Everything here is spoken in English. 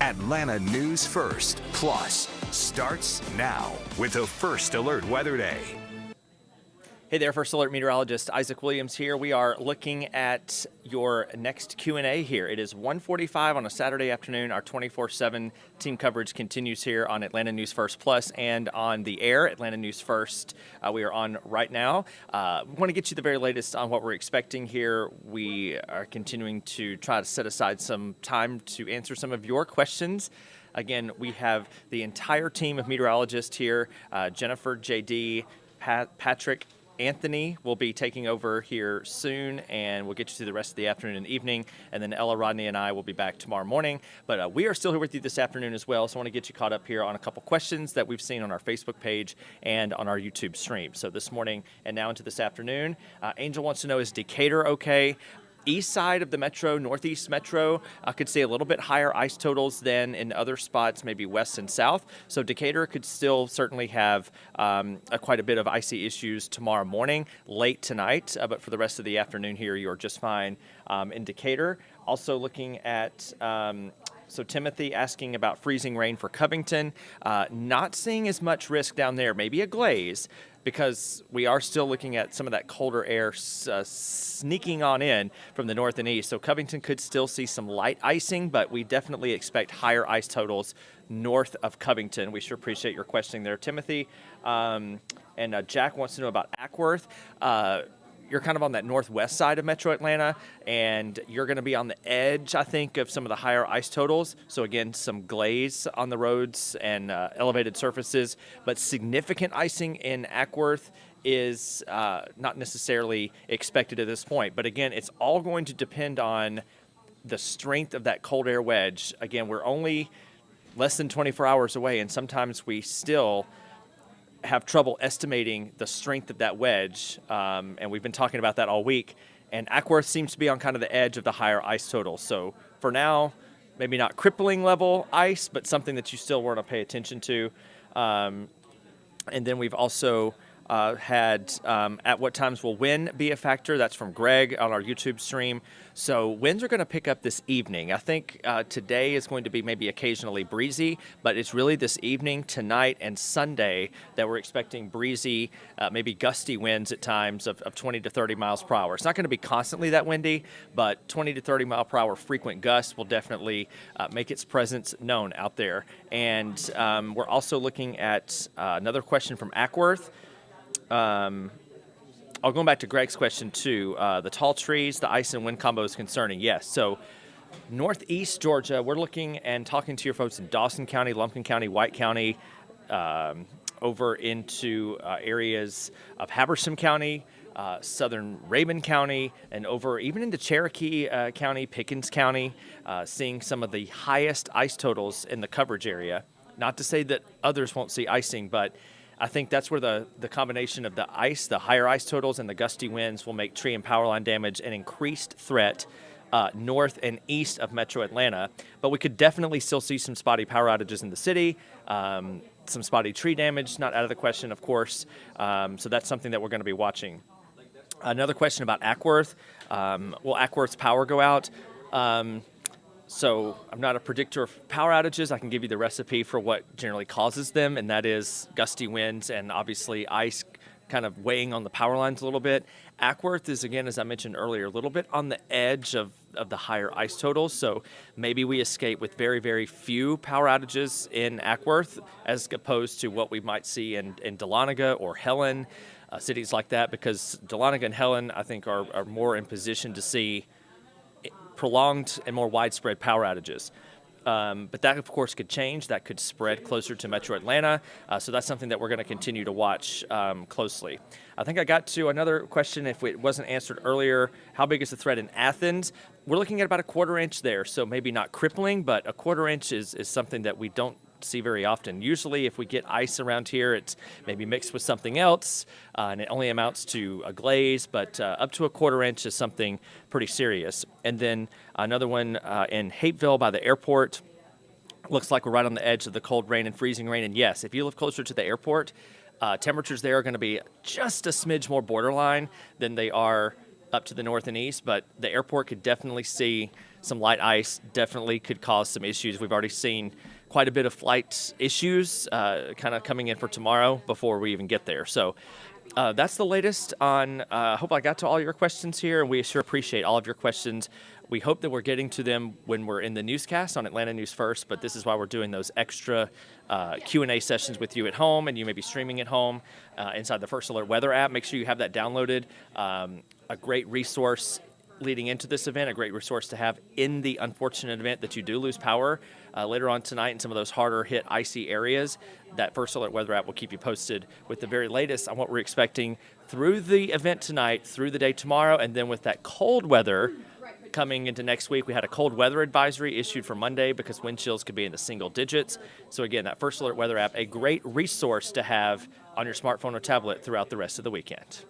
Atlanta News First Plus starts now with the First Alert Weather Day. Hey there, First Alert Meteorologist Isaac Williams here. We are looking at your next Q&A here. It is 1:45 on a Saturday afternoon. Our 24/7 team coverage continues here on Atlanta News First Plus and on the air, Atlanta News First. We are on right now. We want to get you the very latest on what we're expecting here. We are continuing to try to set aside some time to answer some of your questions. Again, we have the entire team of meteorologists here. Jennifer, JD, Patrick, Anthony will be taking over here soon, and we'll get you through the rest of the afternoon and evening, and then Ella, Rodney, and I will be back tomorrow morning. But we are still here with you this afternoon as well, so I want to get you caught up here on a couple questions that we've seen on our Facebook page and on our YouTube stream. So this morning and now into this afternoon, Angel wants to know, is Decatur okay? East side of the metro, northeast metro, could see a little bit higher ice totals than in other spots, maybe west and south. So Decatur could still certainly have quite a bit of icy issues tomorrow morning, late tonight. But for the rest of the afternoon here, you're just fine in Decatur. Also looking at so Timothy asking about freezing rain for Covington. Not seeing as much risk down there, maybe a glaze, because we are still looking at some of that colder air sneaking on in from the north and east. So Covington could still see some light icing, but we definitely expect higher ice totals north of Covington. We sure appreciate your questioning there, Timothy. And Jack wants to know about Ackworth. You're kind of on that northwest side of Metro Atlanta, and you're going to be on the edge, I think, of some of the higher ice totals. So again, some glaze on the roads and elevated surfaces, but significant icing in Ackworth is not necessarily expected at this point. But again, it's all going to depend on the strength of that cold air wedge. Again, we're only less than 24 hours away, and sometimes we still have trouble estimating the strength of that wedge, and we've been talking about that all week. And Ackworth seems to be on kind of the edge of the higher ice total. So for now, maybe not crippling level ice, but something that you still want to pay attention to. And then we've also had at what times will wind be a factor? That's from Greg on our YouTube stream. So winds are going to pick up this evening. I think today is going to be maybe occasionally breezy, but it's really this evening, tonight, and Sunday that we're expecting breezy, maybe gusty winds at times of 20 to 30 miles per hour. It's not going to be constantly that windy, but 20 to 30 mile per hour frequent gusts will definitely make its presence known out there. And we're also looking at another question from Ackworth. I'll go back to Greg's question too. The tall trees, the ice and wind combo is concerning. Yes. So northeast Georgia, we're looking and talking to your folks in Dawson County, Lumpkin County, White County, over into areas of Habersham County, southern Rabun County, and over even into Cherokee County, Pickens County, seeing some of the highest ice totals in the coverage area. Not to say that others won't see icing, but I think that's where the combination of the ice, the higher ice totals, and the gusty winds will make tree and power line damage an increased threat north and east of Metro Atlanta. But we could definitely still see some spotty power outages in the city, some spotty tree damage, not out of the question, of course. So that's something that we're going to be watching. Another question about Ackworth. Will Ackworth's power go out? So I'm not a predictor of power outages. I can give you the recipe for what generally causes them, and that is gusty winds and obviously ice kind of weighing on the power lines a little bit. Ackworth is, again, as I mentioned earlier, a little bit on the edge of the higher ice totals. So maybe we escape with very, very few power outages in Ackworth as opposed to what we might see in Dahlonega or Helen, cities like that, because Dahlonega and Helen, I think, are more in position to see prolonged and more widespread power outages. But that, of course, could change. That could spread closer to Metro Atlanta. So that's something that we're going to continue to watch closely. I think I got to another question, if it wasn't answered earlier. How big is the threat in Athens? We're looking at about a quarter inch there. So maybe not crippling, but a quarter inch is something that we don't see very often. Usually if we get ice around here, it's maybe mixed with something else, and it only amounts to a glaze, but up to a quarter inch is something pretty serious. And then another one in Hapeville by the airport. Looks like we're right on the edge of the cold rain and freezing rain. And yes, if you live closer to the airport, temperatures there are going to be just a smidge more borderline than they are up to the north and east, but the airport could definitely see some light ice, definitely could cause some issues. We've already seen quite a bit of flight issues kind of coming in for tomorrow before we even get there. So that's the latest on, hope I got to all your questions here, and we sure appreciate all of your questions. We hope that we're getting to them when we're in the newscast on Atlanta News First, but this is why we're doing those extra Q&A sessions with you at home, and you may be streaming at home inside the First Alert Weather app. Make sure you have that downloaded. A great resource leading into this event, a great resource to have in the unfortunate event that you do lose power later on tonight in some of those harder hit icy areas. That First Alert Weather app will keep you posted with the very latest on what we're expecting through the event tonight, through the day tomorrow, and then with that cold weather coming into next week. We had a cold weather advisory issued for Monday because wind chills could be in the single digits. So again, that First Alert Weather app, a great resource to have on your smartphone or tablet throughout the rest of the weekend.